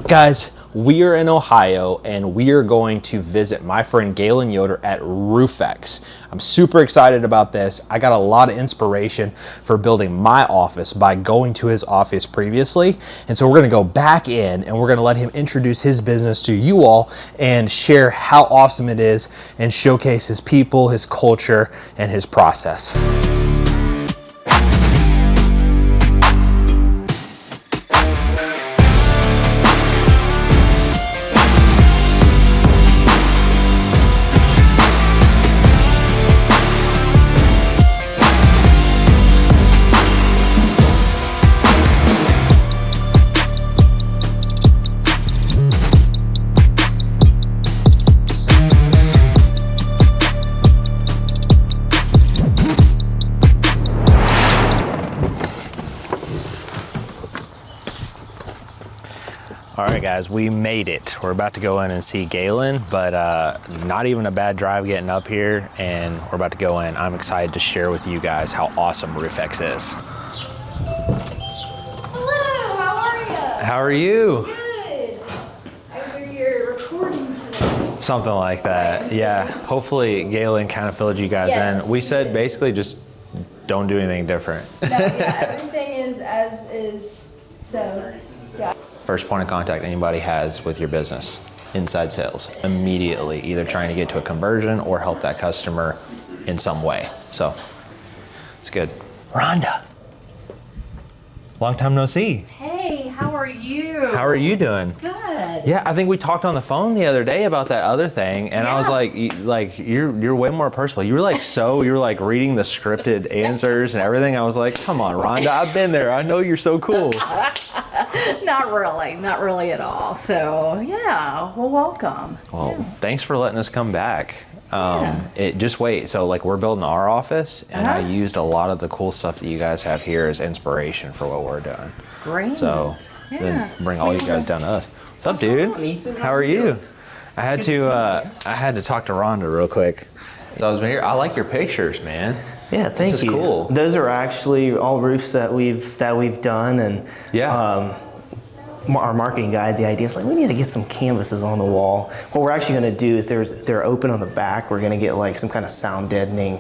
Guys, we are in Ohio and we are going to visit my friend Galen Yoder at RoofX. I'm super excited about this. I got a lot of inspiration for building my office by going to his office previously. And so we're gonna go back in and we're gonna let him introduce his business to you all and share how awesome it is and showcase his people, his culture, and his process. All right, guys, we made it. We're about to go in and see Galen, but not even a bad drive getting up here, and we're about to go in. I'm excited to share with you guys how awesome RoofX is. Hello, how are you? How are you? Good. I hear you're recording today. Something like that, yeah. Hopefully Galen kind of filled you guys Yes, in. We said did. basically just don't do anything different. No, yeah, everything is as is, so, yeah. First point of contact anybody has with your business, inside sales, immediately, either trying to get to a conversion or help that customer in some way. So it's good. Rhonda, long time no see. Hey, how are you? How are you doing? Good. Yeah, I think we talked on the phone the other day about that other thing, and I was like, you're way more personal. You were like reading the scripted answers and everything. I was like, come on, Rhonda, I've been there. I know you're so cool. Not really at all. So yeah, well, welcome. Well, thanks for letting us come back. Just wait. So like we're building our office, and I used a lot of the cool stuff that you guys have here as inspiration for what we're doing. Great. So then bring all you guys down to us. What's up, dude? Ethan? How are you? I had to talk to Rhonda real quick. I was here. I like your pictures, man. Yeah, thank you. This is cool. Those are actually all roofs that we've done, and our marketing guy, the idea is like we need to get some canvases on the wall. What we're actually going to do is they're open on the back. We're going to get like some kind of sound deadening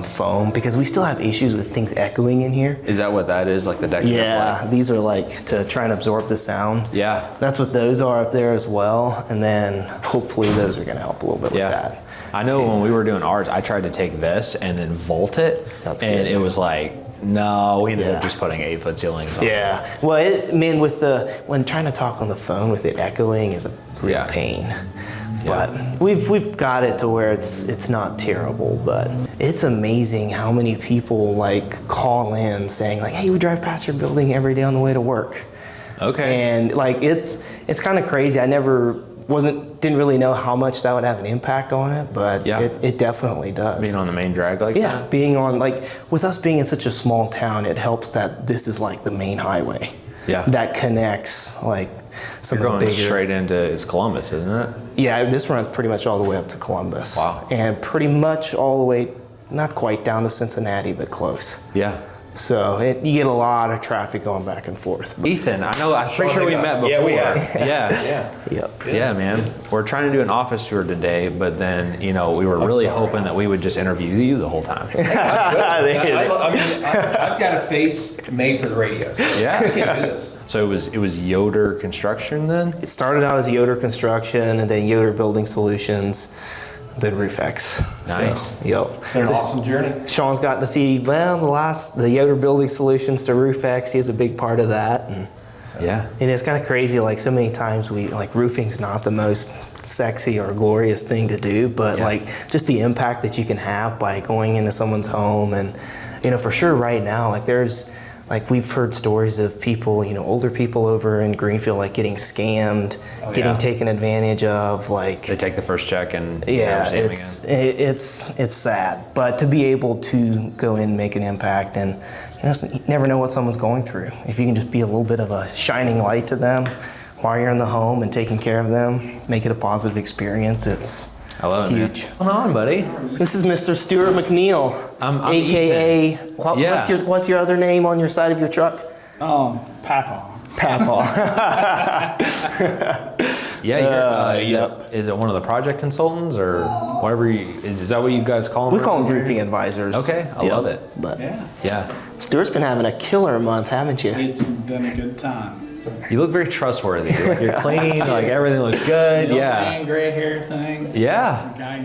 foam because we still have issues with things echoing in here. Is that what that is? Like the decorative? Yeah, these are like to try and absorb the sound. Yeah. That's what those are up there as well, and then hopefully those are going to help a little bit with that. I know when we were doing ours, I tried to take this and then vault it, That's and good. it was like, no, we ended up just putting 8-foot ceilings on. Yeah, well, when trying to talk on the phone with it echoing is a real pain. But we've got it to where it's not terrible, but it's amazing how many people like call in saying like, hey, we drive past your building every day on the way to work. Okay. And like it's kind of crazy. I didn't really know how much that would have an impact on it, but it definitely does. Being on the main drag like that? Yeah, being on, like, with us being in such a small town, it helps that this is like the main highway. Yeah. That connects, like, some You're of the going bigger... straight into, it's Columbus, isn't it? Yeah, this runs pretty much all the way up to Columbus. Wow. And pretty much all the way, not quite down to Cincinnati, but close. Yeah. So you get a lot of traffic going back and forth. Ethan, I'm pretty sure we met before. Yeah, we have. Yeah. Yep. Yeah, man. We're trying to do an office tour today, but then, we were really hoping that we would just interview you the whole time. I've got a face made for the radios. Yeah. I can't do this. So it was Yoder Construction then? It started out as Yoder Construction and then Yoder Building Solutions, then RoofX. Nice. So, yep. It's been an awesome journey. Sean's gotten to see, the Yoder Building Solutions to RoofX. He is a big part of that. And it's kind of crazy, like so many times roofing's not the most sexy or glorious thing to do, but like just the impact that you can have by going into someone's home. And, for sure right now, like we've heard stories of people, older people over in Greenfield, like getting scammed, getting taken advantage of, like They take the first check and it's sad, but to be able to go in and make an impact, and you never know what someone's going through. If you can just be a little bit of a shining light to them while you're in the home and taking care of them, make it a positive experience. Hello, Huge. man. What's going on, buddy? This is Mr. Stuart McNeil, I'm AKA, Yeah. what's your other name on your side of your truck? Papa. Papa. Yeah, yep. Is it one of the project consultants or whatever? Is that what you guys call them? We call them roofing advisors. Okay, I love it. But Yeah. Stuart's been having a killer month, haven't you? It's been a good time. You look very trustworthy. Like you're clean, like everything looks good. The old Yeah. man, gray hair thing. Yeah. Guy,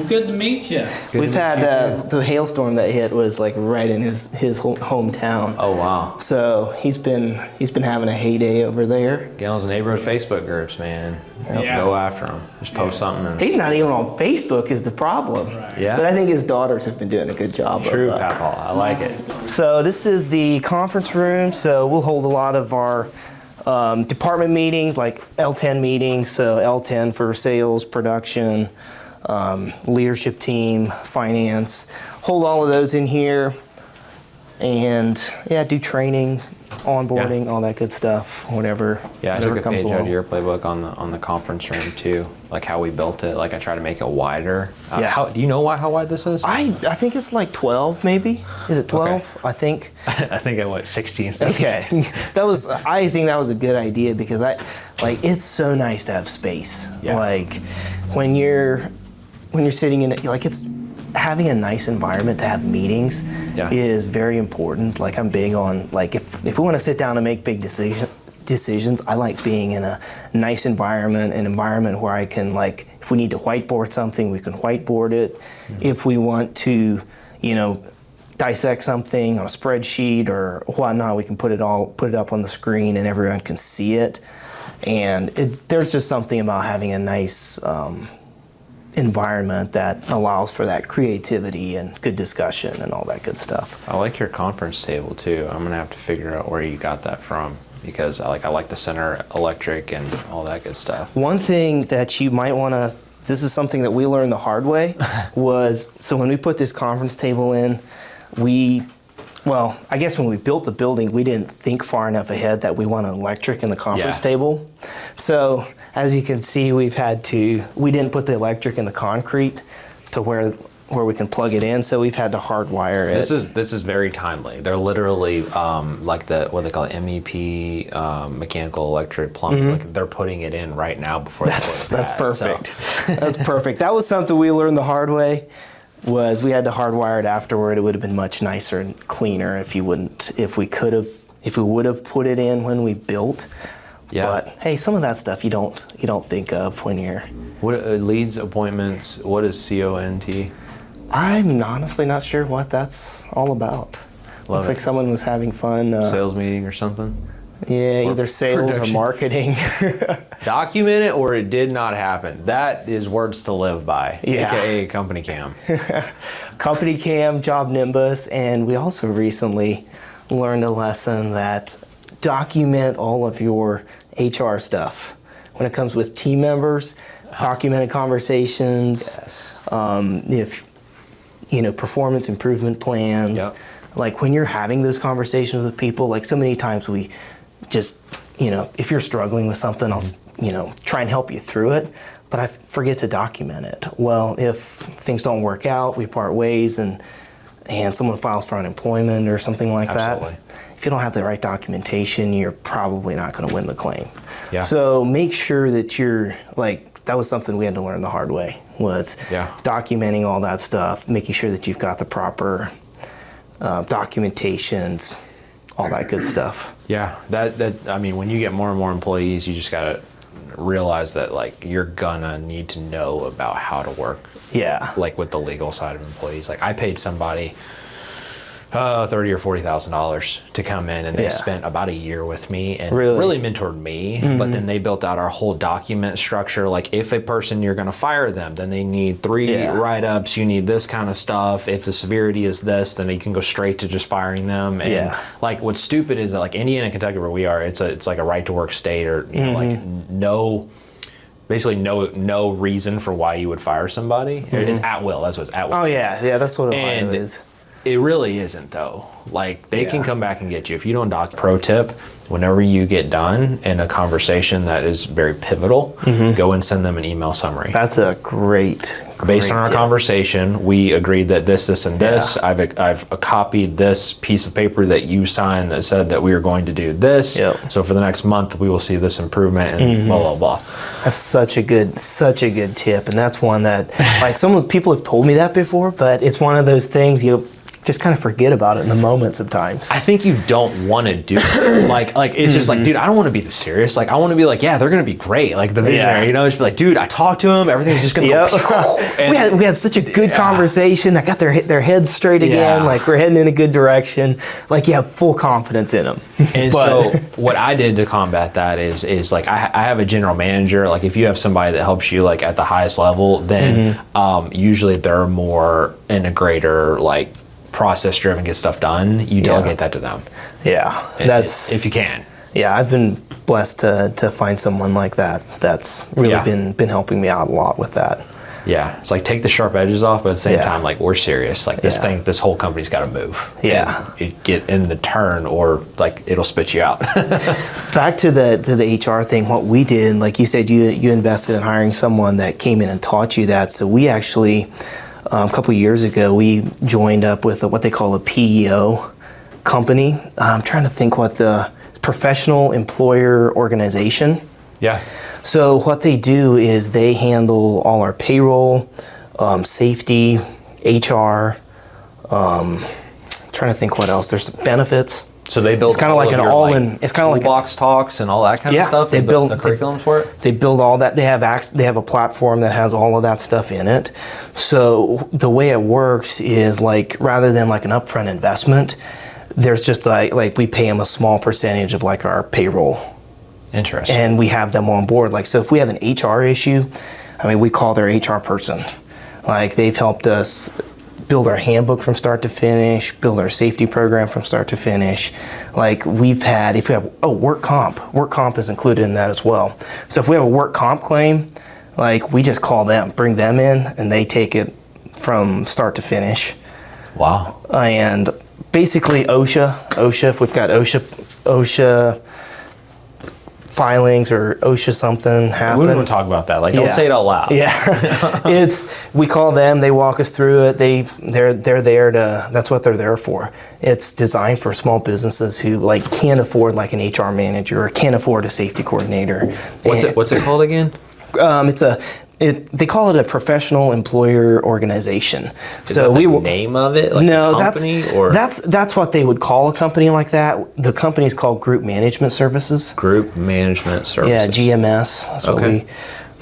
good to meet you. We've had the hailstorm that hit was like right in his hometown. Oh, wow. So he's been having a heyday over there. Galen's neighborhood Facebook groups, man. Yeah. Go after them. Just post something. And He's not even on Facebook is the problem. Yeah. But I think his daughters have been doing a good job. True, of, Papa. I like it. So this is the conference room. So we'll hold a lot of our department meetings, like L10 meetings. So L10 for sales, production, leadership team, finance. Hold all of those in here, and do training, onboarding, all that good stuff. Whatever. Yeah, I whatever took a comes page out along. of your playbook on the conference room too, like how we built it. Like I try to make it wider. Yeah. Do you know how wide this is? I think it's like 12, maybe. Is it 12? Okay. I think. I think I went 16. Okay, I think that was a good idea because it's so nice to have space. Yeah. Like when you're sitting in it, like it's having a nice environment to have meetings is very important. Like I'm big on like if we want to sit down and make big decisions, I like being in a nice environment, an environment where I can like if we need to whiteboard something, we can whiteboard it. Mm-hmm. If we want to, dissect something on a spreadsheet or whatnot, we can put it up on the screen and everyone can see it. And there's just something about having a nice environment that allows for that creativity and good discussion and all that good stuff. I like your conference table too. I'm gonna have to figure out where you got that from because I like the center electric and all that good stuff. One thing that you might want to, this is something that we learned the hard way, was so when we put this conference table in, I guess when we built the building, we didn't think far enough ahead that we want an electric in the conference table. So as you can see, we didn't put the electric in the concrete to where we can plug it in. So we've had to hardwire it. This is very timely. They're literally like what they call it, MEP, mechanical, electric, plumbing. Mm-hmm. Like they're putting it in right now before That's they put it perfect. That's perfect. That was something we learned the hard way. Was we had to hardwire it afterward. It would have been much nicer and cleaner if we would have put it in when we built. Yeah. But hey, some of that stuff you don't think of when you're. What leads, appointments? What is CONT? I'm honestly not sure what that's all about. Looks like someone was having fun. Sales meeting or something? Yeah, either sales production. or marketing. Document it or it did not happen. That is words to live by, Yeah. AKA company cam. Company Cam, Job Nimbus, and we also recently learned a lesson that document all of your HR stuff. When it comes with team members, documented conversations, if performance improvement plans. Yep. Like when you're having those conversations with people, like so many times we just, if you're struggling with something, I'll, try and help you through it, but I forget to document it. Well, if things don't work out, we part ways and someone files for unemployment or something like Absolutely. that. If you don't have the right documentation, you're probably not going to win the claim. Yeah. So make sure that you're that was something we had to learn the hard way, was documenting all that stuff, making sure that you've got the proper documentations, all that good stuff. Yeah, when you get more and more employees, you just gotta realize that you're gonna need to know about how to work. Yeah. With the legal side of employees. I paid somebody $30,000 or $40,000 to come in, and they spent about a year with me and really mentored me. Mm-hmm. But then they built out our whole document structure. If a person, you're going to fire them, then they need 3 write-ups. You need this kind of stuff. If the severity is this, then you can go straight to just firing them. And what's stupid is that Indiana and Kentucky, where we are, it's like a right-to-work state, or basically no reason for why you would fire somebody. It's at will. That's what it's at will. Oh yeah, that's what Ohio is. It really isn't though. Like they can come back and get you if you don't doc. Pro tip: whenever you get done in a conversation that is very pivotal, go and send them an email summary. That's a great Based on our tip. conversation, we agreed that this, and this. I've copied this piece of paper that you signed that said that we are going to do this. Yep. So for the next month, we will see this improvement and blah blah blah. That's such a good tip, and that's one that like some of the people have told me that before, but it's one of those things you just kind of forget about it in the moment sometimes. I think you don't want to do it. like it's just like, dude, I don't want to be the serious. Like I want to be like, yeah, they're gonna be great. Like the visionary, you know, just be like, dude, I talked to him, everything's just gonna go. And we had such a good conversation. I got their heads straight again. Yeah. Like we're heading in a good direction. Like you have full confidence in them. And so what I did to combat that is like I have a general manager. Like if you have somebody that helps you like at the highest level, then usually they're more integrator, like process driven, get stuff done. You delegate that to them. Yeah, that's if you can. Yeah, I've been blessed to find someone like that. That's really been helping me out a lot with that. Yeah, it's like take the sharp edges off, but at the same time, like we're serious. Like this whole company's got to move. Yeah, and you get in the turn, or like it'll spit you out. Back to the HR thing. What we did, like you said, you invested in hiring someone that came in and taught you that. So we actually, a couple of years ago, we joined up with what they call a PEO company. I'm trying to think what the professional employer organization. Yeah. So what they do is they handle all our payroll, safety, HR. Trying to think what else. There's benefits. So they build. It's kind of like an all-in. It's kind of like box talks and all that kind of stuff. They build the curriculums for it. They build all that. They have a platform that has all of that stuff in it. So the way it works is like rather than like an upfront investment, there's just like we pay them a small percentage of like our payroll. Interesting. And we have them on board. Like, so if we have an HR issue, I mean, we call their HR person. Like, they've helped us build our handbook from start to finish, build our safety program from start to finish. Like, we've had, if we have, work comp is included in that as well. So if we have a work comp claim, like, we just call them, bring them in, and they take it from start to finish. Wow. And basically OSHA, if we've got OSHA filings or OSHA something happen. We don't want to talk about that. Like, don't say it out loud. Yeah, we call them. They walk us through it. They're there to. That's what they're there for. It's designed for small businesses who like can't afford like an HR manager or can't afford a safety coordinator. What's it called again? They call it a professional employer organization. Is that the name of it? Like no, company, that's what they would call a company like that. The company is called Group Management Services. Group Management Services. Yeah, GMS. That's what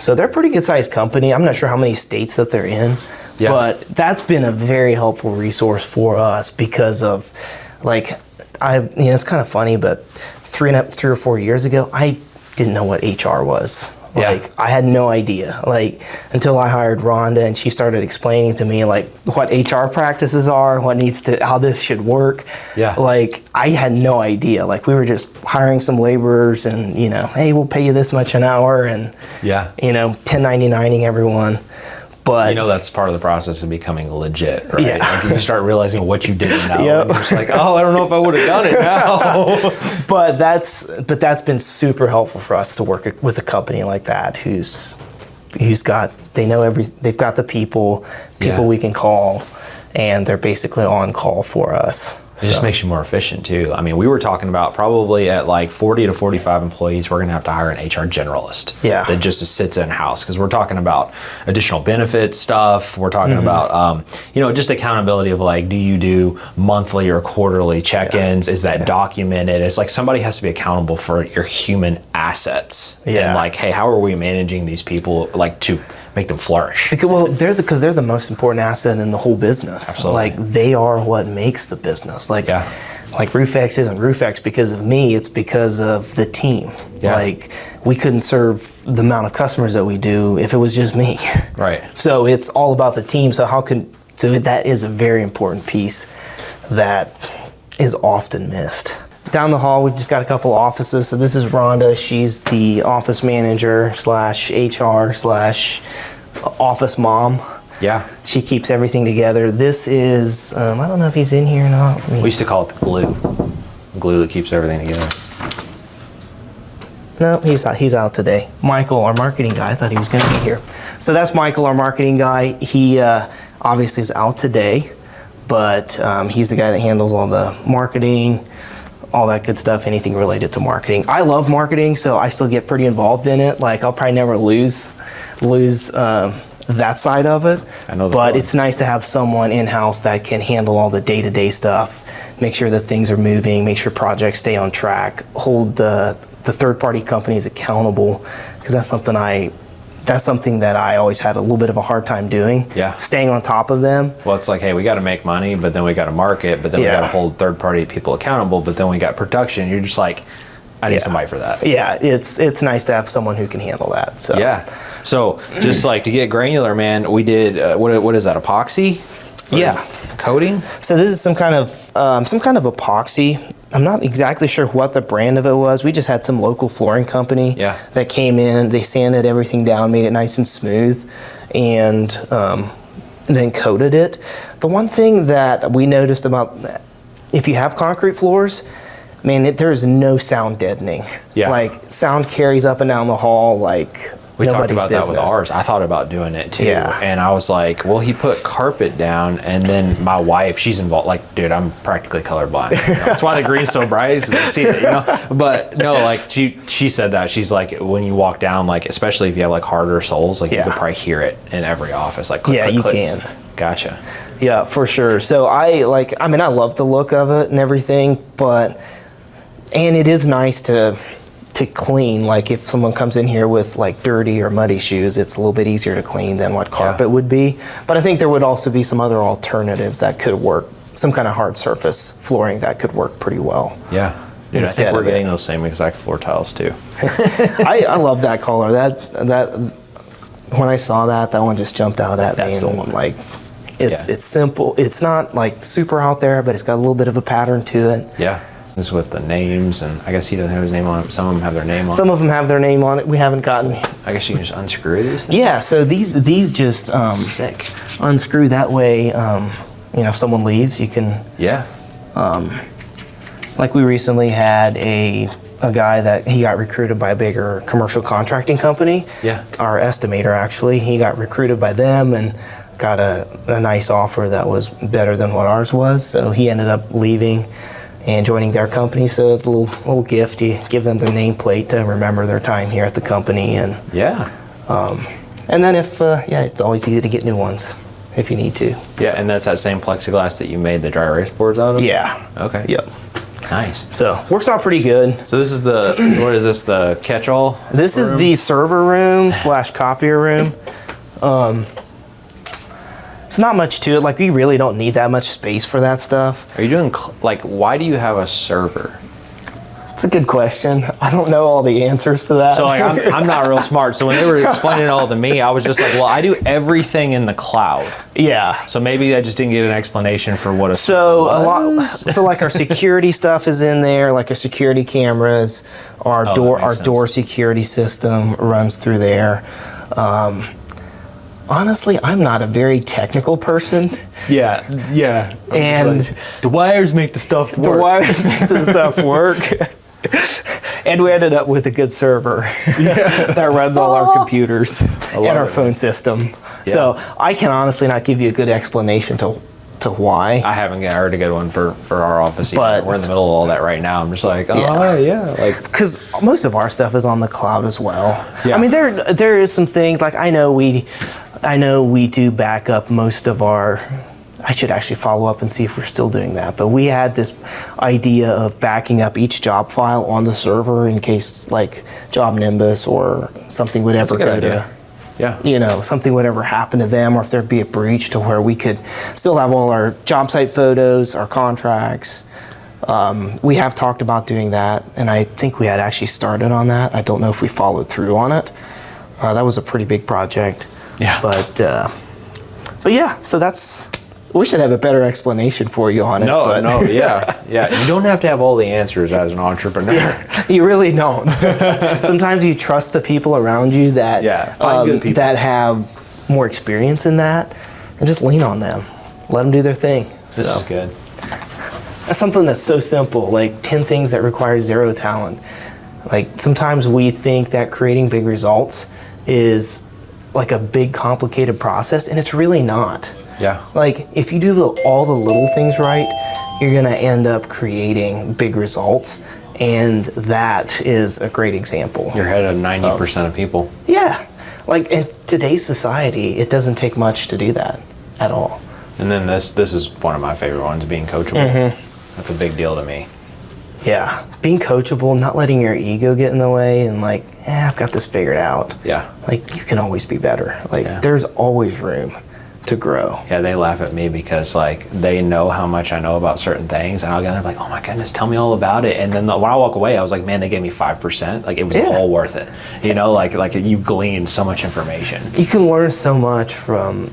so they're a pretty good sized company. I'm not sure how many states that they're in, but that's been a very helpful resource for us because of, like, it's kind of funny, but 3 or 4 years ago, I didn't know what HR was. Like, I had no idea, like, until I hired Rhonda and she started explaining to me, like, what HR practices are, how this should work. Yeah. Like, I had no idea. Like, we were just hiring some laborers and, hey, we'll pay you this much an hour and, 1099ing everyone. But that's part of the process of becoming legit, right? Yeah. Like you start realizing what you didn't know. And you're just like, I don't know if I would have done it now. But that's been super helpful for us to work with a company like that they've got the people we can call, and they're basically on call for us. It just makes you more efficient too. I mean, we were talking about probably at like 40 to 45 employees, we're going to have to hire an HR generalist that just sits in house, because we're talking about additional benefits stuff. We're talking about, just accountability of like, do you do monthly or quarterly check-ins? Is that documented? It's like somebody has to be accountable for your human assets. And like, hey, how are we managing these people like to make them flourish? Because they're the most important asset in the whole business. Absolutely. Like, they are what makes the business. Like RoofX isn't RoofX because of me, it's because of the team. Like, we couldn't serve the amount of customers that we do if it was just me. Right. So it's all about the team. So that is a very important piece that is often missed. Down the hall, we've just got a couple offices. So this is Rhonda. She's the office manager / HR / office mom. Yeah. She keeps everything together. This is, I don't know if he's in here or not. We used to call it the glue. Glue that keeps everything together. No, he's out today. Michael, our marketing guy, I thought he was going to be here. So that's Michael, our marketing guy. He obviously is out today, but he's the guy that handles all the marketing, all that good stuff, anything related to marketing. I love marketing, so I still get pretty involved in it. Like, I'll probably never lose that side of it. I know, but it's nice to have someone in-house that can handle all the day-to-day stuff, make sure that things are moving, make sure projects stay on track, hold the third-party companies accountable, because that's something that I always had a little bit of a hard time doing. Yeah. Staying on top of them. Well, it's like, hey, we got to make money, but then we got to market, but then we got to hold third-party people accountable, but then we got production. You're just like, I need somebody for that. Yeah, it's nice to have someone who can handle that. So. Yeah. So just like to get granular, man, we did what is that, epoxy? Yeah. Coating? So this is some kind of epoxy. I'm not exactly sure what the brand of it was. We just had some local flooring company that came in. They sanded everything down, made it nice and smooth, and then coated it. The one thing that we noticed about if you have concrete floors, man, there is no sound deadening. Yeah. Like, sound carries up and down the hall like We talked nobody's about business. that with ours. I thought about doing it too. Yeah. And I was like, well, he put carpet down, and then my wife, she's involved. Like, dude, I'm practically colorblind. You know? That's why the green's so bright, because I see it, you know? But no, like, she said that. She's like, when you walk down, like, especially if you have like harder soles, like you could probably hear it in every office. Like, click, click, you click. can. Gotcha. Yeah, for sure. So I love the look of it and everything, and it is nice to clean. Like, if someone comes in here with like dirty or muddy shoes, it's a little bit easier to clean than what carpet would be. But I think there would also be some other alternatives that could work. Some kind of hard surface flooring that could work pretty well. Yeah. Dude, I Instead think we're of it. getting those same exact floor tiles too. I love that color. That when I saw that one just jumped out at me. That's the one. Like, it's simple. It's not like super out there, but it's got a little bit of a pattern to it. Yeah. This is with the names, and I guess he doesn't have his name on it. Some of them have their name on it. Some of them have their name on it. We haven't gotten. I guess you can just unscrew these things? Yeah, so these just Sick. unscrew that way. If someone leaves, you can. Yeah. Like, we recently had a guy that he got recruited by a bigger commercial contracting company. Yeah. Our estimator, actually, he got recruited by them and got a nice offer that was better than what ours was. So he ended up leaving and joining their company. So it's a little gift. You give them the nameplate to remember their time here at the company. And Yeah. and then it's always easy to get new ones if you need to. Yeah, and that's that same plexiglass that you made the dry erase boards out of? Yeah. Okay. Yep. Nice. So works out pretty good. So this is what is this, the catch-all? This is the server room / copier room. It's not much to it. Like, we really don't need that much space for that stuff. Are you doing, why do you have a server? It's a good question. I don't know all the answers to that. So like, I'm not real smart. So when they were explaining it all to me, I was just like, well, I do everything in the cloud. Yeah. So maybe I just didn't get an explanation for what a So server was. so like our security stuff is in there, like our security cameras, our door security system runs through there. Honestly, I'm not a very technical person. Yeah. And The wires make the stuff work. the wires make the stuff work. And we ended up with a good server that runs all our computers and our phone system. Yeah. So I can honestly not give you a good explanation to why. I haven't heard a good one for our office either. But- We're in the middle of all that right now. I'm just like, like, Because most of our stuff is on the cloud as well. Yeah. I mean, there is some things, like, I know we do back up most of our. I should actually follow up and see if we're still doing that. But we had this idea of backing up each job file on the server in case, like, Job Nimbus or something would ever a good go idea. to. yeah. Something would ever happen to them, or if there'd be a breach, to where we could still have all our job site photos, our contracts. We have talked about doing that, and I think we had actually started on that. I don't know if we followed through on it. That was a pretty big project. Yeah. But yeah, so we should have a better explanation for you on it. Yeah. You don't have to have all the answers as an entrepreneur. You really don't. Sometimes you trust the people around you that Find good people. that have more experience in that, and just lean on them. Let them do their thing. This is good. That's something that's so simple, like 10 things that require zero talent. Like sometimes we think that creating big results is like a big complicated process, and it's really not. Yeah. Like if you do all the little things right, you're gonna end up creating big results, and that is a great example. You're ahead of 90% of people. Yeah, like in today's society, it doesn't take much to do that at all. And then this is one of my favorite ones, being coachable. That's a big deal to me. Yeah, being coachable, not letting your ego get in the way, and like, I've got this figured out. Yeah. Like you can always be better. Like Yeah. there's always room to grow. Yeah, they laugh at me because like they know how much I know about certain things, and I'll get there like, oh my goodness, tell me all about it. And then when I walk away, I was like, man, they gave me 5%. Like it was all worth it. You know, like you gleaned so much information. You can learn so much from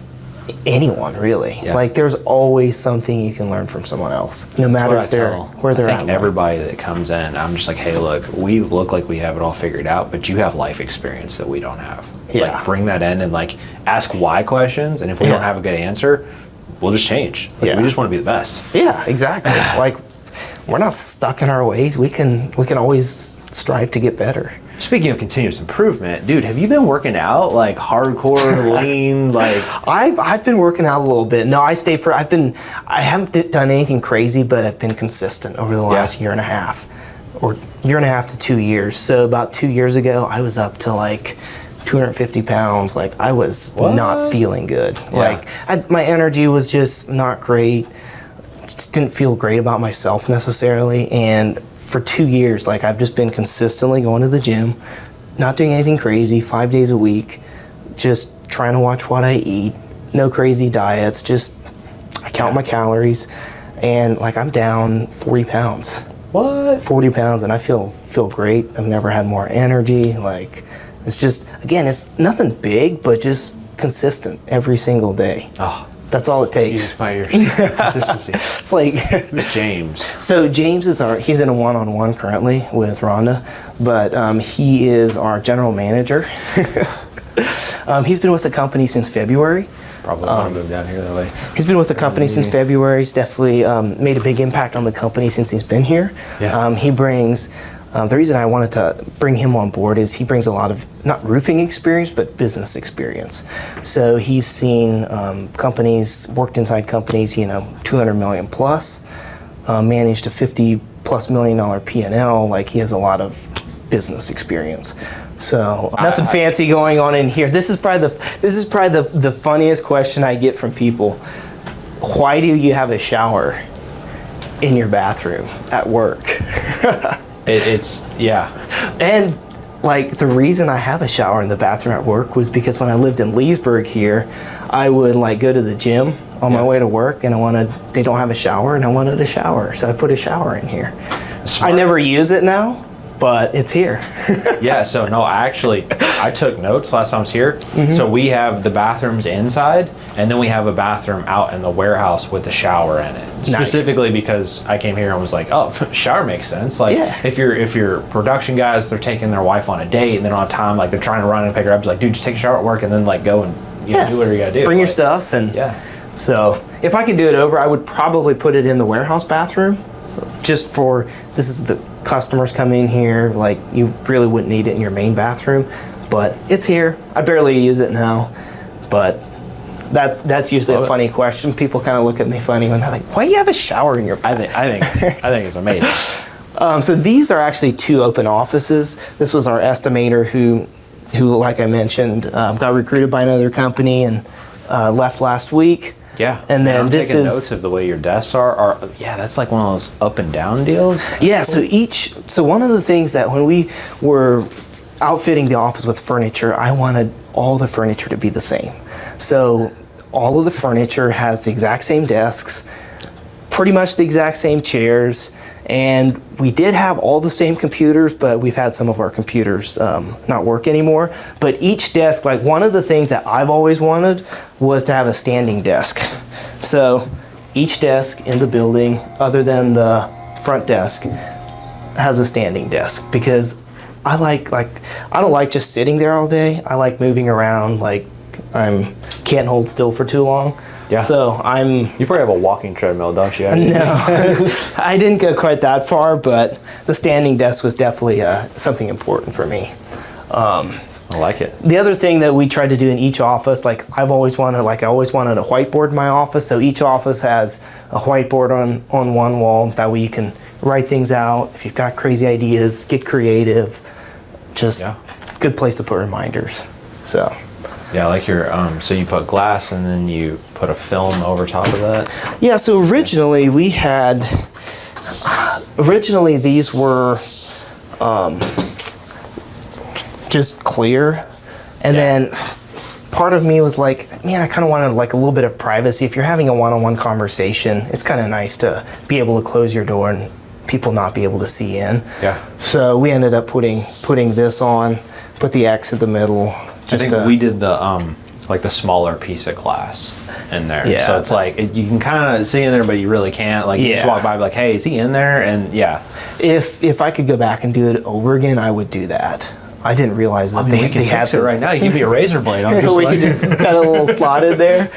anyone, really. Yeah. Like there's always something you can learn from someone else, no matter if they're where they're I at. think everybody that comes in, I'm just like, hey, look, we look like we have it all figured out, but you have life experience that we don't have. Yeah. Like bring that in and like ask why questions, and if we don't have a good answer, we'll just change. Like, we just want to be the best. Yeah, exactly. Like we're not stuck in our ways. We can always strive to get better. Speaking of continuous improvement, dude, have you been working out like hardcore, lean, like? I've been working out a little bit. No, I haven't done anything crazy, but I've been consistent over the last year and a half, or year and a half to 2 years. So about 2 years ago, I was up to like 250 pounds. Like I was not feeling good. Yeah. Like my energy was just not great. Just didn't feel great about myself necessarily. And for 2 years, like I've just been consistently going to the gym, not doing anything crazy, 5 days a week, just trying to watch what I eat, no crazy diets, just I count my calories, and like I'm down 40 pounds. What? 40 pounds, and I feel great. I've never had more energy. Like it's just, again, it's nothing big, but just consistent every single day. Oh, that's all it takes. Consistency. It's like Who's James? So James is he's in a one-on-one currently with Rhonda, but he is our general manager. He's been with the company since February. Probably want to move down here that way. He's been with the company since February. He's definitely made a big impact on the company since he's been here. Yeah. He brings, the reason I wanted to bring him on board is he brings a lot of, not roofing experience, but business experience. So he's seen companies, worked inside companies, 200 million plus, managed a $50+ million P&L. Like he has a lot of business experience. So nothing fancy going on in here. This is probably the funniest question I get from people. Why do you have a shower in your bathroom at work? It's And like the reason I have a shower in the bathroom at work was because when I lived in Leesburg here, I would like go to the gym on my way to work, and they don't have a shower, and I wanted a shower, so I put a shower in here. Smart. I never use it now, but it's here. Yeah, so no, I took notes last time I was here. So we have the bathrooms inside, and then we have a bathroom out in the warehouse with a shower in it. Nice. Specifically because I came here and was like, oh, shower makes sense. Like if you're production guys, they're taking their wife on a date and they don't have time, like they're trying to run and pick her up, like, dude, just take a shower at work and then like go and do whatever you gotta do. Bring your like, stuff and So if I could do it over, I would probably put it in the warehouse bathroom, just for this is the customers come in here, like you really wouldn't need it in your main bathroom, but it's here. I barely use it now, but that's usually a funny question. People kind of look at me funny when they're like, "Why do you have a shower in your bathroom?" I think it's amazing. So these are actually 2 open offices. This was our estimator who like I mentioned, got recruited by another company and left last week. Yeah, and then I'm this taking is notes of the way your desks are. That's like one of those up and down deals. Yeah, so one of the things that when we were outfitting the office with furniture, I wanted all the furniture to be the same. So all of the furniture has the exact same desks, pretty much the exact same chairs, and we did have all the same computers, but we've had some of our computers not work anymore. But each desk, like one of the things that I've always wanted was to have a standing desk. So each desk in the building, other than the front desk, has a standing desk, because I don't like just sitting there all day. I like moving around. Like can't hold still for too long. Yeah. So You probably have a walking treadmill, don't you? no, I didn't go quite that far, but the standing desk was definitely something important for me. I like it. The other thing that we tried to do in each office, like I always wanted a whiteboard in my office. So each office has a whiteboard on one wall. That way you can write things out. If you've got crazy ideas, get creative. Just good place to put reminders. So. Yeah, I like your, so you put glass and then you put a film over top of that? Yeah, so originally these were just clear. And then part of me was like, man, I kind of wanted like a little bit of privacy. If you're having a one-on-one conversation, it's kind of nice to be able to close your door and people not be able to see in. Yeah. So we ended up putting this on, put the X in the middle. I think we did the like the smaller piece of glass in there. Yeah. So it's like you can kind of see in there, but you really can't. Like you just walk by, and be like, "Hey, is he in there?" And if I could go back and do it over again, I would do that. I didn't realize that they had it right now. You give me a razor blade. I'm just we like, could just cut a little slot in there.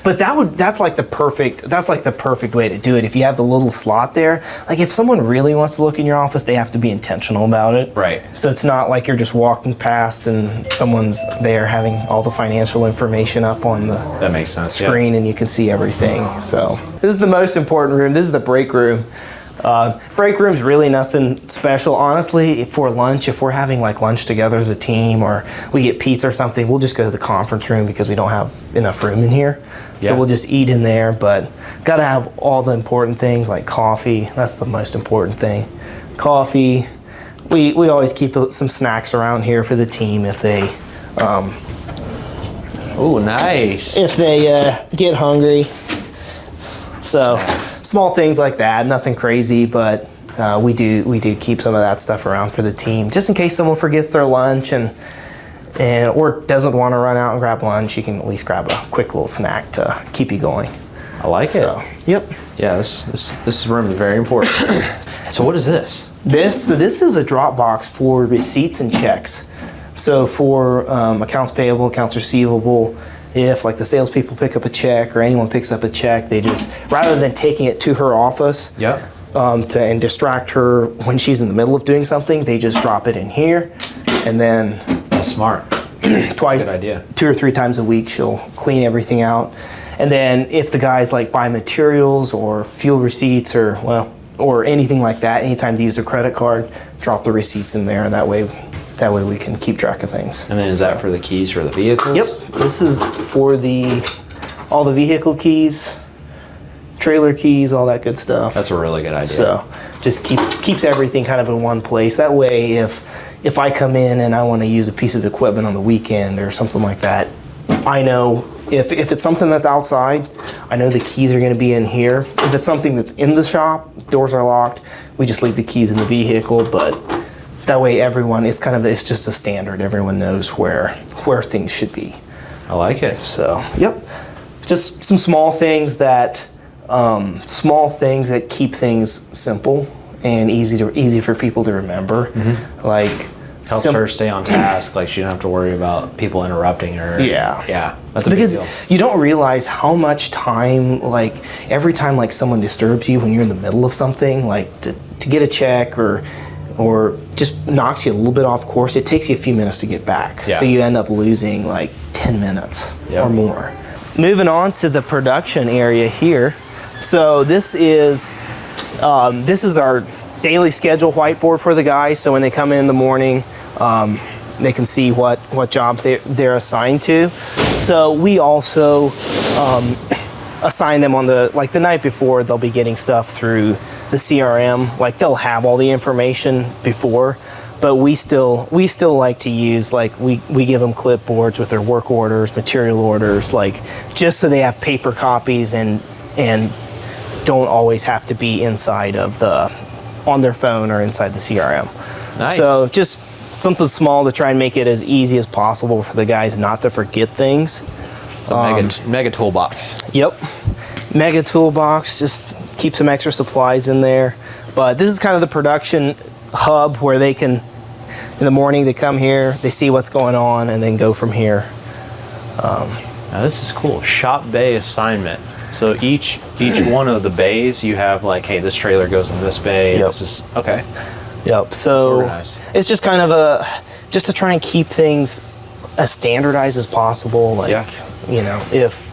But that's like the perfect way to do it. If you have the little slot there, like if someone really wants to look in your office, they have to be intentional about it. Right. So it's not like you're just walking past and someone's there having all the financial information up on the that makes sense. screen and you can see everything. So this is the most important room. This is the break room. Break room's really nothing special. Honestly, for lunch, if we're having like lunch together as a team or we get pizza or something, we'll just go to the conference room because we don't have enough room in here. So we'll just eat in there, but gotta have all the important things like coffee. That's the most important thing. Coffee. We always keep some snacks around here for the team if they Oh, nice. if they get hungry. So small things like that, nothing crazy, but we do keep some of that stuff around for the team, just in case someone forgets their lunch and or doesn't want to run out and grab lunch. You can at least grab a quick little snack to keep you going. I like it. Yep. Yeah, this room is very important. So what is this? This is a drop box for receipts and checks. So for accounts payable, accounts receivable. If like the salespeople pick up a check or anyone picks up a check, they just, rather than taking it to her office and distract her when she's in the middle of doing something, they just drop it in here and then That's smart. twice, Good idea. 2 or 3 times a week, she'll clean everything out. And then if the guys like buy materials or fuel receipts or anything like that, anytime they use a credit card, drop the receipts in there, and that way we can keep track of things. And then is that for the keys for the vehicles? Yep, this is for all the vehicle keys, trailer keys, all that good stuff. That's a really good idea. So just keeps everything kind of in one place. That way if I come in and I want to use a piece of equipment on the weekend or something like that, I know if it's something that's outside, I know the keys are going to be in here. If it's something that's in the shop, doors are locked, we just leave the keys in the vehicle, but that way everyone, it's just a standard. Everyone knows where things should be. I like it. So, yep. Just some small things that keep things simple and easy for people to remember. Mm-hmm. Like helps her stay on task. Like she don't have to worry about people interrupting her. Yeah. That's a big deal. You don't realize how much time, like every time like someone disturbs you when you're in the middle of something, like to get a check or just knocks you a little bit off course, it takes you a few minutes to get back. Yeah. So you end up losing like 10 minutes or more. Moving on to the production area here. So this is our daily schedule whiteboard for the guys. So when they come in the morning, they can see what jobs they're assigned to. So we also assign them on the night before. They'll be getting stuff through the CRM. Like they'll have all the information before, but we still like to use, like we give them clipboards with their work orders, material orders, like just so they have paper copies and don't always have to be inside of on their phone or inside the CRM. Nice. So just something small to try and make it as easy as possible for the guys not to forget things. It's a mega toolbox. Yep. Mega toolbox, just keep some extra supplies in there. But this is kind of the production hub where they can, in the morning they come here, they see what's going on, and then go from here. Now this is cool. Shop bay assignment. So each one of the bays, you have like, hey, this trailer goes in this bay. Yep. This is okay. Yep. So organized. it's just kind of just to try and keep things as standardized as possible. Like, you know, if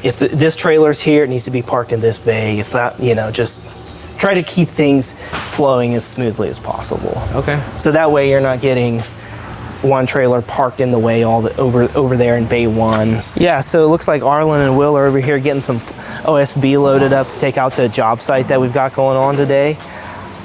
this trailer's here, it needs to be parked in this bay. If that, you know, just try to keep things flowing as smoothly as possible. Okay. So that way you're not getting one trailer parked in the way over there in bay 1. Yeah, so it looks like Arlen and Will are over here getting some OSB loaded up to take out to a job site that we've got going on today.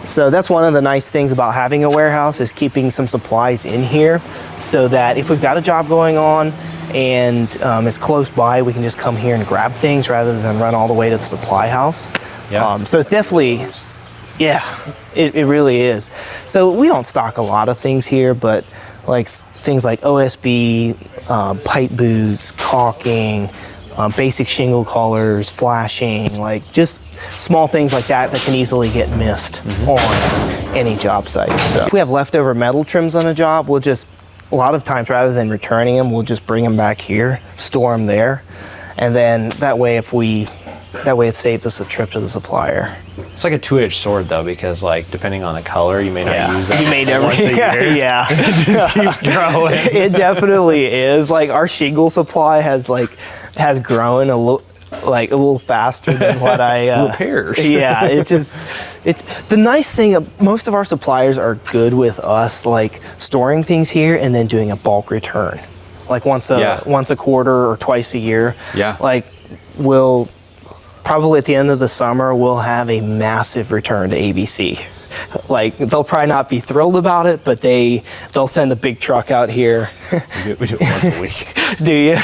So that's one of the nice things about having a warehouse, is keeping some supplies in here so that if we've got a job going on and it's close by, we can just come here and grab things rather than run all the way to the supply house. Yeah. So it's definitely, yeah, it really is. So we don't stock a lot of things here, but like things like OSB, pipe boots, caulking, basic shingle colors, flashing, like just small things like that can easily get missed on any job site. So if we have leftover metal trims on a job, we'll just, a lot of times rather than returning them, we'll just bring them back here, store them there, and then that way it saves us a trip to the supplier. It's like a two-edged sword though, because like depending on the color, you may not use that. You may never. once a year. Yeah. It just keeps growing. It definitely is. Like our shingle supply has grown a little faster than what I repairs. Yeah, the nice thing, most of our suppliers are good with us like storing things here and then doing a bulk return, like once a quarter or twice a year. Yeah. Like we'll probably at the end of the summer we'll have a massive return to ABC. Like they'll probably not be thrilled about it, but they'll send a big truck out here. We do it once a week. Do you?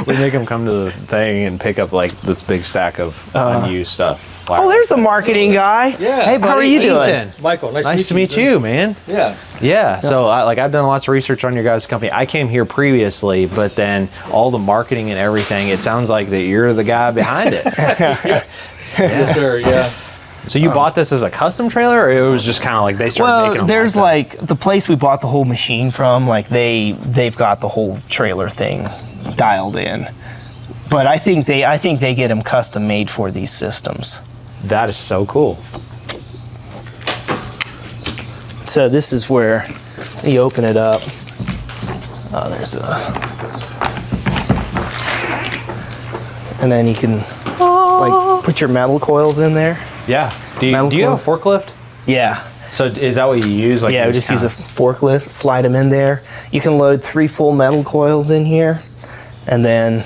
We make them come to the thing and pick up like this big stack of unused stuff. Oh, there's the marketing guy. Yeah. Hey, buddy, How are you doing? Ethan. Michael, Nice to meet you, man. Yeah. Yeah. So I've done lots of research on your guys' company. I came here previously, but then all the marketing and everything, it sounds like that you're the guy behind it. Yes, sir. Yeah. So you bought this as a custom trailer, or it was just kind of like they started making them? Well, there's like like the place we bought the whole machine from, like they've got the whole trailer thing dialed in. But I think they get them custom made for these systems. that is so cool. So this is where you open it up. Oh, there's and then you can like put your metal coils in there. Yeah. Do you have a forklift? Yeah. So is that what you use? Like Yeah, you we just use a forklift, slide them in there. You can load 3 full metal coils in here and then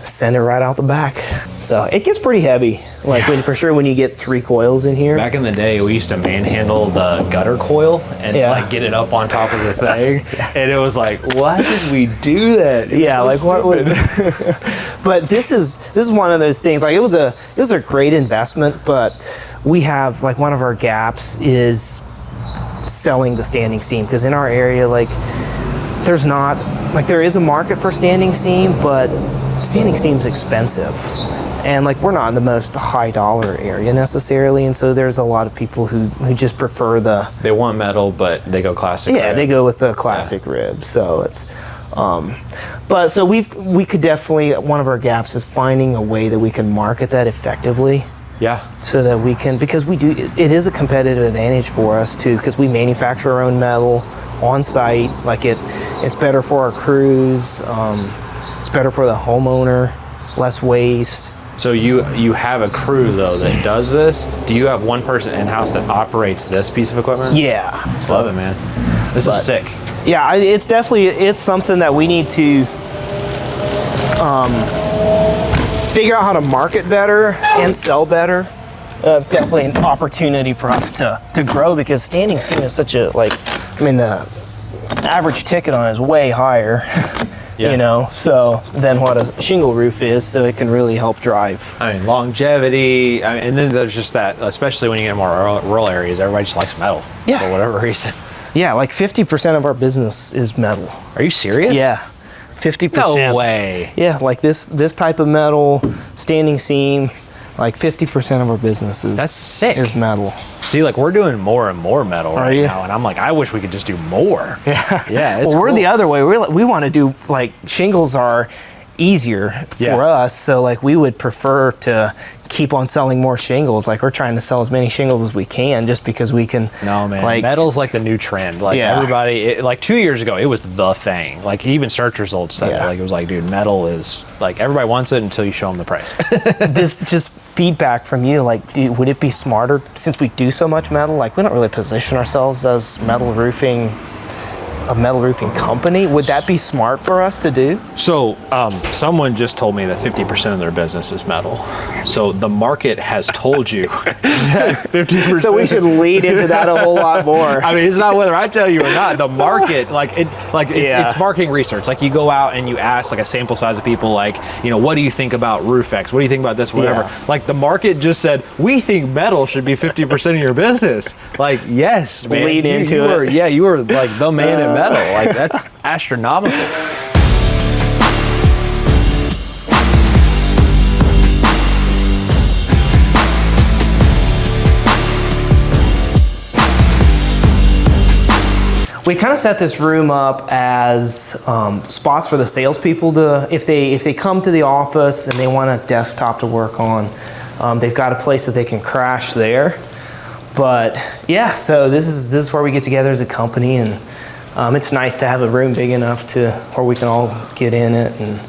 send it right out the back. So it gets pretty heavy, like for sure when you get 3 coils in here. Back in the day, we used to manhandle the gutter coil and like get it up on top of the thing, and it was like, why did we do that? Yeah, like what was But this is one of those things, like it was a great investment, but we have like one of our gaps is selling the standing seam, because in our area, like there's not, like there is a market for standing seam, but standing seam's expensive. And like we're not in the most high dollar area necessarily, and so there's a lot of people who just prefer They want metal, but they go classic. Yeah, rib. they go with the classic rib. So it's but so we could definitely, one of our gaps is finding a way that we can market that effectively. Yeah. So that we can, because it is a competitive advantage for us too, because we manufacture our own metal on site. Like it's better for our crews, it's better for the homeowner, less waste. So you have a crew though that does this. Do you have one person in house that operates this piece of equipment? Yeah. Love it, man. This is sick. Yeah, it's something that we need to figure out how to market better and sell better. It's definitely an opportunity for us to grow, because standing seam is such a, like, I mean, the average ticket on it is way higher, you know, so than what a shingle roof is, so it can really help drive. I mean, longevity, and then there's just that, especially when you get in more rural areas, everybody just likes metal for whatever reason. Yeah, like 50% of our business is metal. Are you serious? Yeah, 50%. No way. Yeah, like this type of metal, standing seam, like 50% of our business That's sick. is metal. See, like we're doing more and more metal right you? now, and I'm like, I wish we could just do more. Yeah, Yeah. It's well, we're cool. the other way. We want to do, like, shingles are easier for us. So like we would prefer to keep on selling more shingles. Like we're trying to sell as many shingles as we can just because we can. No, man. Like, metal's like the new trend. Like everybody, like 2 years ago, it was the thing. Like even search results said it. Like it was like, dude, metal is like everybody wants it until you show them the price. This just feedback from you, like, would it be smarter since we do so much metal? Like we don't really position ourselves as a metal roofing company. Would that be smart for us to do? So someone just told me that 50% of their business is metal. So the market has told you that 50%. So we should lead into that a whole lot more. I mean, it's not whether I tell you or not. The market, it's marketing research. Like you go out and you ask like a sample size of people, like, you know, what do you think about RoofX? What do you think about this? Whatever. Yeah. Like the market just said, we think metal should be 50% of your business. Like, yes, man. Lead into it. Yeah, you were like the man in metal. Like that's astronomical. We kind of set this room up as spots for the salespeople to, if they come to the office and they want a desktop to work on, they've got a place that they can crash there. But yeah, so this is where we get together as a company, and it's nice to have a room big enough to where we can all get in it and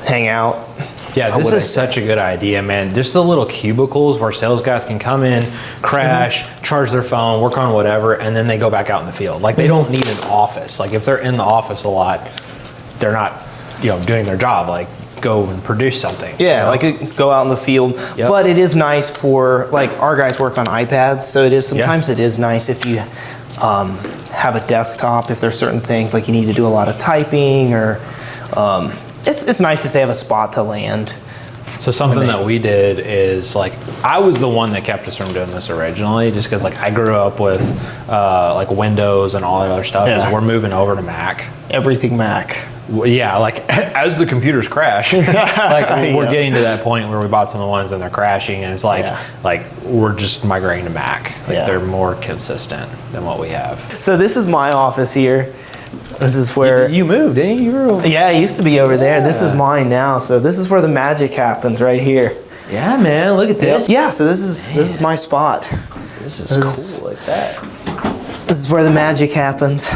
hang out. Yeah, this is such a good idea, man. Just the little cubicles where sales guys can come in, crash, charge their phone, work on whatever, and then they go back out in the field. Like they don't need an office. Like if they're in the office a lot, they're not, you know, doing their job. Like go and produce something. Yeah, like go out in the field. Yep. But it is nice for, like, our guys work on iPads, so it is sometimes it is nice if you have a desktop, if there's certain things like you need to do a lot of typing, or it's nice if they have a spot to land. So something that we did is, like, I was the one that kept us from doing this originally, just because like I grew up with like Windows and all that other stuff. Yeah. We're moving over to Mac. Everything Mac. Yeah, like as the computers crash, like we're getting to that point where we bought some of the ones and they're crashing, and it's like we're just migrating to Mac. Like they're more consistent than what we have. So this is my office here. This is where you moved, didn't you? Yeah, I used to be over there. This is mine now. So this is where the magic happens, right here. Yeah, man, look at this. Yeah, so this is my spot. This is cool like that. This is where the magic happens.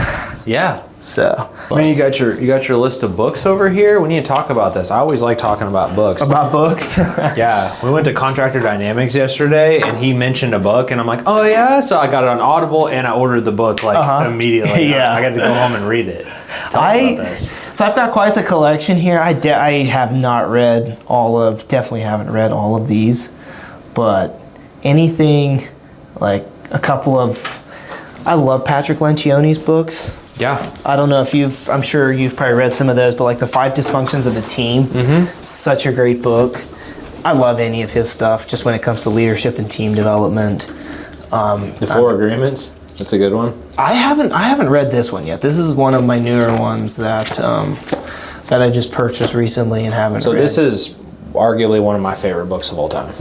Yeah. So, man, you got your list of books over here. We need to talk about this. I always like talking about books. About books? Yeah, we went to Contractor Dynamics yesterday, and he mentioned a book, and I'm like, oh yeah. So I got it on Audible, and I ordered the book like immediately. Yeah, I got to go home and read it. Tell us about this. So I've got quite the collection here. I have not read definitely haven't read all of these, but anything like a couple of. I love Patrick Lencioni's books. Yeah. I don't know if I'm sure you've probably read some of those, but like The 5 Dysfunctions of a Team, such a great book. I love any of his stuff, just when it comes to leadership and team development. The 4 Agreements, that's a good one. I haven't read this one yet. This is one of my newer ones that that I just purchased recently and haven't read. So this is arguably one of my favorite books of all time.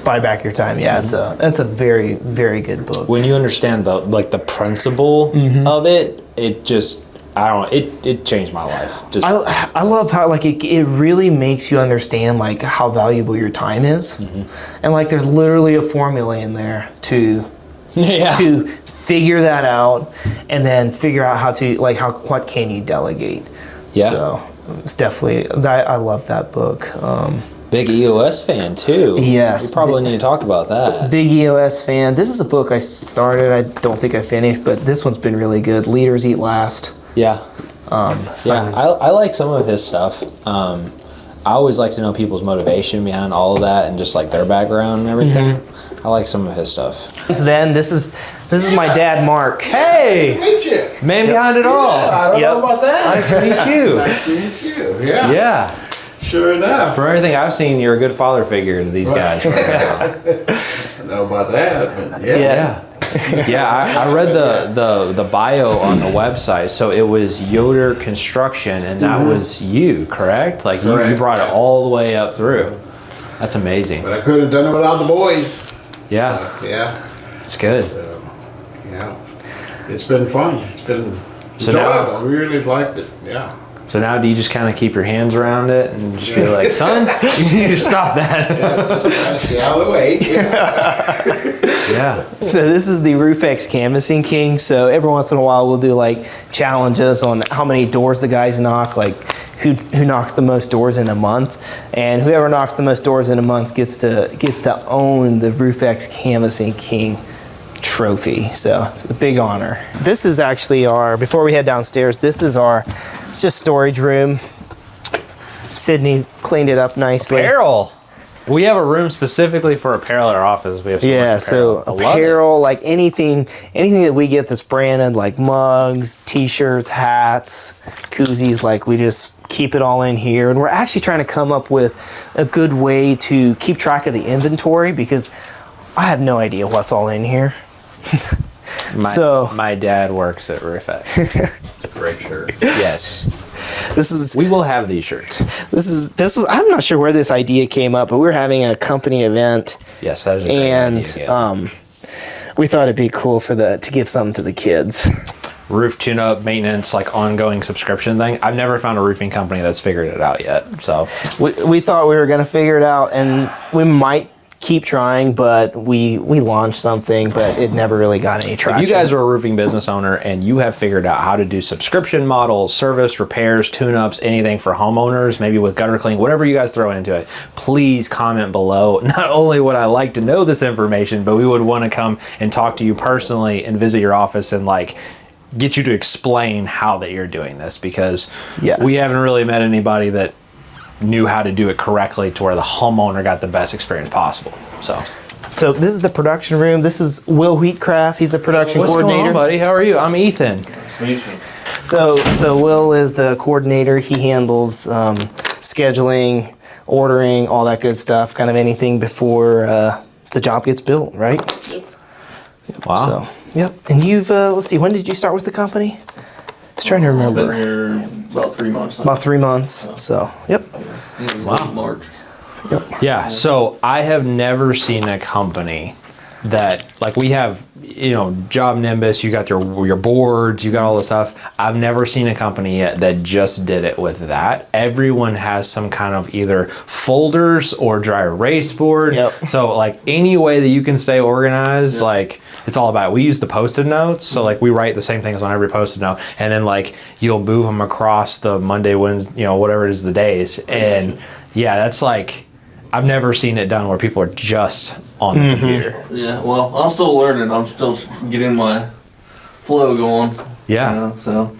Buy Back Your Time. Yeah, it's a very, very good book. When you understand the principle of it, it just, I don't know, it changed my life. Just I love how like it really makes you understand like how valuable your time is, and like there's literally a formula in there to figure that out, and then figure out how to what can you delegate. Yeah. So it's definitely I love that book. Big EOS fan too. Yes. We probably need to talk about that. Big EOS fan. This is a book I started. I don't think I finished, but this one's been really good. Leaders Eat Last. Yeah. I like some of his stuff. I always like to know people's motivation behind all of that and just like their background and everything. I like some of his stuff. Then this is my dad, Mark. Hey, Meet you. man behind it all. I don't know about that. Nice to meet you. Nice to meet you. Yeah. Yeah. Sure enough. From everything I've seen, you're a good father figure to these guys. I don't know about that, but I read the bio on the website. So it was Yoder Construction, and that was you, correct? Like you brought it all the way up through. That's amazing. But I couldn't have done it without the boys. Yeah. It's good. So, it's been fun. It's been enjoyable. I really liked it. Yeah. So now do you just kind of keep your hands around it and just be like, son, you need to stop that? Get out of the way. Yeah. So this is the RoofX Canvassing King. So every once in a while we'll do like challenges on how many doors the guys knock, like who knocks the most doors in a month, and whoever knocks the most doors in a month gets to own the RoofX Canvassing King trophy. So it's a big honor. This is actually before we head downstairs, it's just storage room. Sydney cleaned it up nicely. Apparel. We have a room specifically for apparel at our office. We have so much apparel. So apparel, like anything that we get that's branded, like mugs, t-shirts, hats, koozies, like we just keep it all in here. And we're actually trying to come up with a good way to keep track of the inventory, because I have no idea what's all in here. My dad works at RoofX. It's a great shirt. Yes. We will have these shirts. This was I'm not sure where this idea came up, but we were having a company event. Yes, that is a great idea. We thought it'd be cool to give something to the kids. Roof tune-up, maintenance, like ongoing subscription thing. I've never found a roofing company that's figured it out yet. So we thought we were going to figure it out, and we might keep trying, but we launched something, but it never really got any traction. If you guys are a roofing business owner and you have figured out how to do subscription models, service, repairs, tune-ups, anything for homeowners, maybe with gutter clean, whatever you guys throw into it, please comment below. Not only would I like to know this information, but we would want to come and talk to you personally and visit your office and like get you to explain how that you're doing this, because we haven't really met anybody that knew how to do it correctly to where the homeowner got the best experience possible. So this is the production room. This is Will Wheatcraft. He's the production coordinator. What's going on, buddy? How are you? I'm Ethan. So Will is the coordinator. He handles scheduling, ordering, all that good stuff, kind of anything before the job gets built, right? Wow. So, yep. And you've, let's see, when did you start with the company? Just trying to remember. I've been here about 3 months now. About 3 months. So, yep. Wow. March. Yep. Yeah, so I have never seen a company that, like, we have, you know, Job Nimbus, you got your boards, you got all this stuff. I've never seen a company yet that just did it with that. Everyone has some kind of either folders or dry erase board. Yep. So, like, any way that you can stay organized, like, it's all about it. We use the Post-it notes, so like we write the same things on every Post-it note, and then like you'll move them across the Monday, Wednesday, you know, whatever it is the days. And yeah, that's like, I've never seen it done where people are just on the computer. Yeah, well, I'm still learning. I'm still getting my flow going. Yeah. You know, so.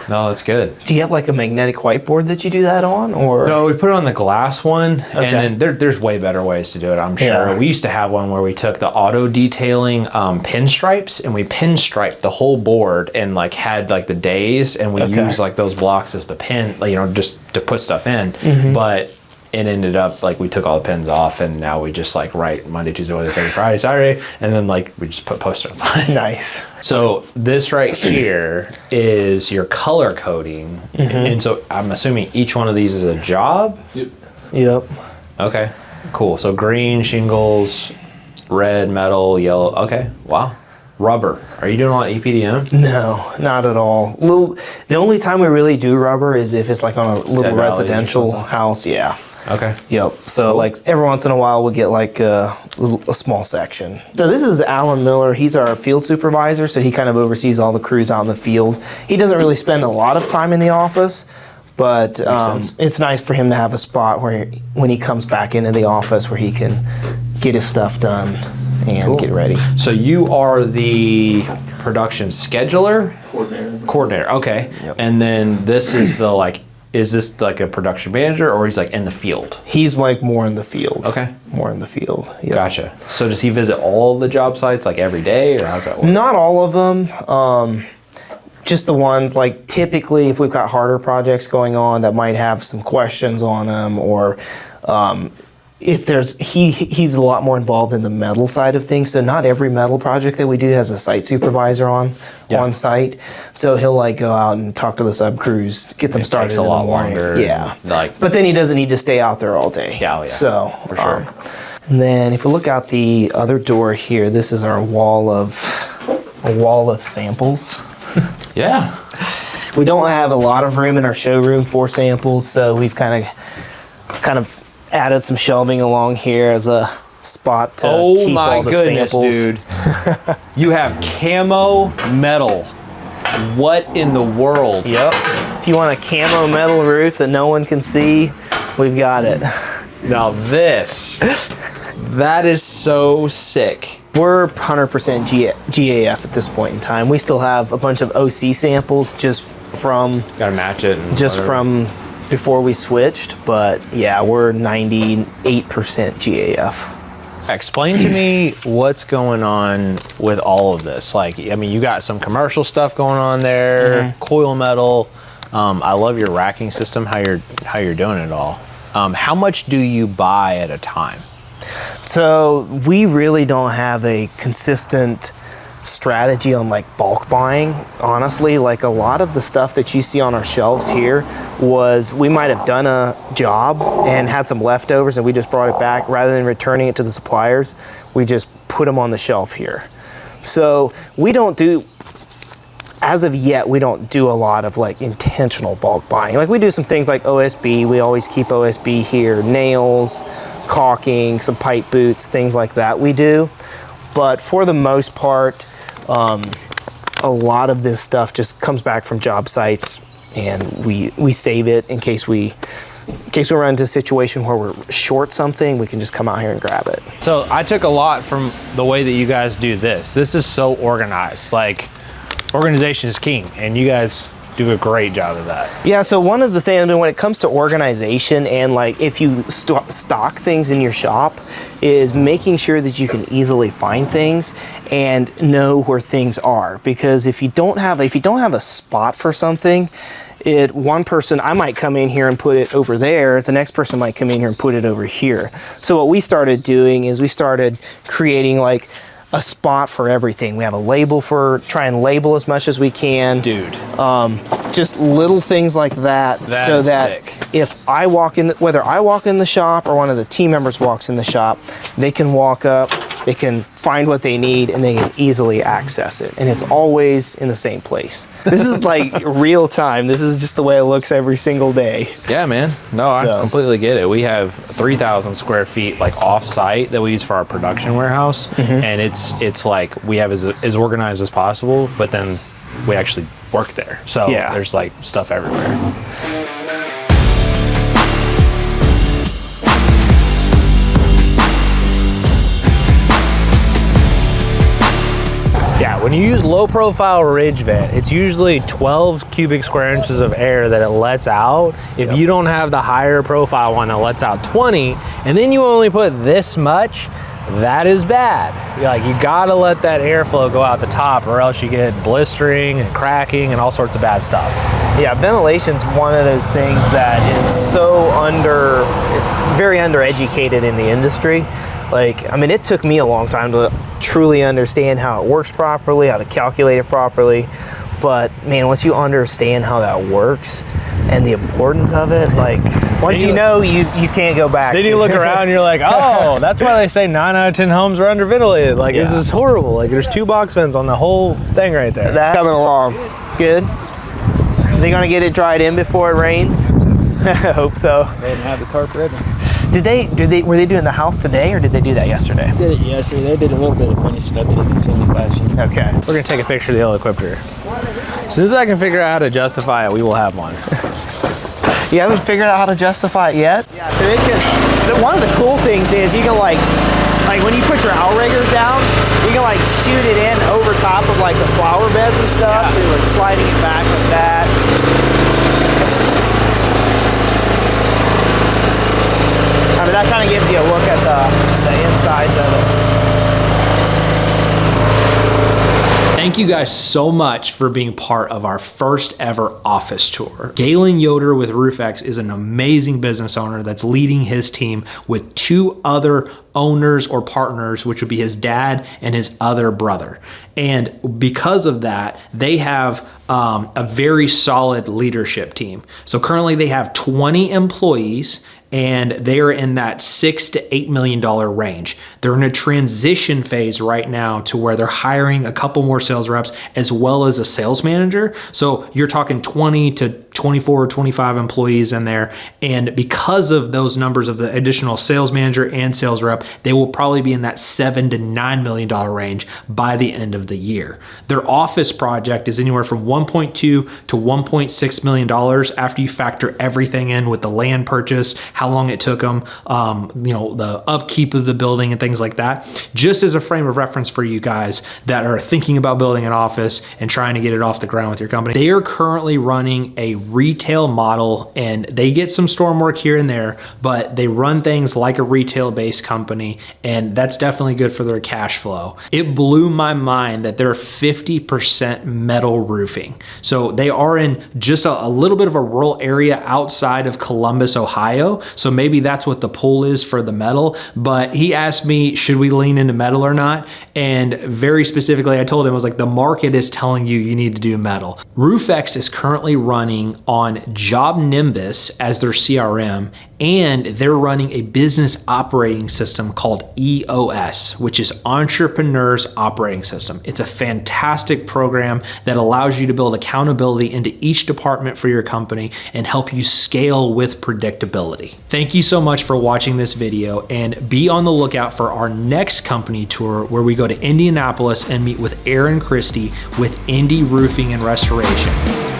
No, that's good. Do you have like a magnetic whiteboard that you do that on, or? No, we put it on the glass one, Okay. and then there's way better ways to do it, I'm sure. Yeah. We used to have one where we took the auto detailing pinstripes, and we pinstriped the whole board and like had like the days, and we used like those blocks as the pin, like, you know, just to put stuff in. But it ended up like we took all the pins off, and now we just like write Monday, Tuesday, Wednesday, Thursday, Friday, Saturday, and then like we just put Post-its on it. Nice. So this right here is your color coding, and so I'm assuming each one of these is a job. Yep. Okay, cool. So green shingles, red metal, yellow. Okay, wow. Rubber. Are you doing a lot of EPDM? No, not at all. The only time we really do rubber is if it's like on a little Dead Valleys or residential something? house. Yeah. Okay. Yep. So like every once in a while we'll get like a small section. So this is Alan Miller. He's our field supervisor, so he kind of oversees all the crews out in the field. He doesn't really spend a lot of time in the office, but it's nice for him to have a spot where when he comes back into the office where he can get his stuff done and get ready. So you are the production scheduler? Coordinator. Okay. Yep. And then this is the like, is this like a production manager, or he's like in the field? He's like more in the field. Okay. More in the field. Yep. Gotcha. So does he visit all the job sites like every day, or how's that work? Not all of them. Just the ones like typically if we've got harder projects going on that might have some questions on them, or if there's he's a lot more involved in the metal side of things. So not every metal project that we do has a site supervisor on site. So he'll like go out and talk to the sub crews, get them started. Takes a lot longer. Yeah. Like, but then he doesn't need to stay out there all day. Yeah, oh yeah. So for sure. And then if we look out the other door here, this is our wall of samples. Yeah. We don't have a lot of room in our showroom for samples, so we've kind of added some shelving along here as a spot to keep all the samples. Dude. You have camo metal. What in the world? Yep. If you want a camo metal roof that no one can see, we've got it. Now this, that is so sick. We're 100% GAF at this point in time. We still have a bunch of OC samples just from Gotta match it. from before we switched, but yeah, we're 98% GAF. Explain to me what's going on with all of this. Like, I mean, you got some commercial stuff going on there, coil metal. I love your racking system, how you're doing it all. How much do you buy at a time? So we really don't have a consistent strategy on like bulk buying. Honestly, like a lot of the stuff that you see on our shelves here was we might have done a job and had some leftovers and we just brought it back rather than returning it to the suppliers. We just put them on the shelf here. So we don't do, as of yet, we don't do a lot of like intentional bulk buying. Like we do some things like OSB. We always keep OSB here, nails, caulking, some pipe boots, things like that we do. But for the most part, a lot of this stuff just comes back from job sites and we save it in case we run into a situation where we're short something, we can just come out here and grab it. So I took a lot from the way that you guys do this. This is so organized. Like, organization is king, and you guys do a great job of that. Yeah, so one of the things, I mean, when it comes to organization and like if you stock things in your shop, is making sure that you can easily find things and know where things are. Because if you don't have a spot for something, one person, I might come in here and put it over there, the next person might come in here and put it over here. So what we started doing is we started creating like a spot for everything. We have a label try and label as much as we can. Dude. Just little things like that so that sick. If I walk in, whether I walk in the shop or one of the team members walks in the shop, they can walk up, they can find what they need and they can easily access it. And it's always in the same place. This is like real time. This is just the way it looks every single day. Yeah, man. No, I completely get it. We have 3,000 square feet like off-site that we use for our production warehouse. And it's like we have as organized as possible, but then we actually work there. So there's like stuff everywhere. Yeah, when you use low profile ridge vent, it's usually 12 cubic square inches of air that it lets out. If you don't have the higher profile one that lets out 20, and then you only put this much, that is bad. Like, you gotta let that airflow go out the top or else you get blistering and cracking and all sorts of bad stuff. Yeah, ventilation's one of those things that is it's very undereducated in the industry. Like, I mean, it took me a long time to truly understand how it works properly, how to calculate it properly. But man, once you understand how that works and the importance of it, like once you know, you can't go back. Then you look around and you're like, oh, that's why they say 9 out of 10 homes are underventilated. Like, this is horrible. Like, there's 2 box vents on the whole thing right there. That's coming along. Good. Are they gonna get it dried in before it rains? I hope so. They didn't have the tarp ready. Were they doing the house today or did they do that yesterday? They did it yesterday. They did a little bit of finishing up in a continued fashion. Okay. We're gonna take a picture of the ill-equipped here. As soon as I can figure out how to justify it, we will have one. You haven't figured out how to justify it yet? Yeah, so one of the cool things is you can like when you put your outriggers down, you can like shoot it in over top of like the flower beds and stuff. So you're like sliding it back like that. I mean, that kind of gives you a look at the insides of it. Thank you guys so much for being part of our first ever office tour. Galen Yoder with RoofX is an amazing business owner that's leading his team with 2 other owners or partners, which would be his dad and his other brother. And because of that, they have a very solid leadership team. So currently they have 20 employees and they are in that $6 to $8 million range. They're in a transition phase right now to where they're hiring a couple more sales reps as well as a sales manager. So you're talking 20 to 24 or 25 employees in there. And because of those numbers of the additional sales manager and sales rep, they will probably be in that $7 to $9 million range by the end of the year. Their office project is anywhere from $1.2 to $1.6 million after you factor everything in with the land purchase, how long it took them, the upkeep of the building and things like that. Just as a frame of reference for you guys that are thinking about building an office and trying to get it off the ground with your company. They are currently running a retail model, and they get some storm work here and there, but they run things like a retail-based company, and that's definitely good for their cash flow. It blew my mind that they're 50% metal roofing. So they are in just a little bit of a rural area outside of Columbus, Ohio. So maybe that's what the pull is for the metal. But he asked me, should we lean into metal or not? And very specifically, I told him, I was like, the market is telling you need to do metal. RoofX is currently running on Job Nimbus as their CRM, and they're running a business operating system called EOS, which is Entrepreneur's Operating System. It's a fantastic program that allows you to build accountability into each department for your company and help you scale with predictability. Thank you so much for watching this video, and be on the lookout for our next company tour where we go to Indianapolis and meet with Aaron Christie with Indy Roofing and Restoration.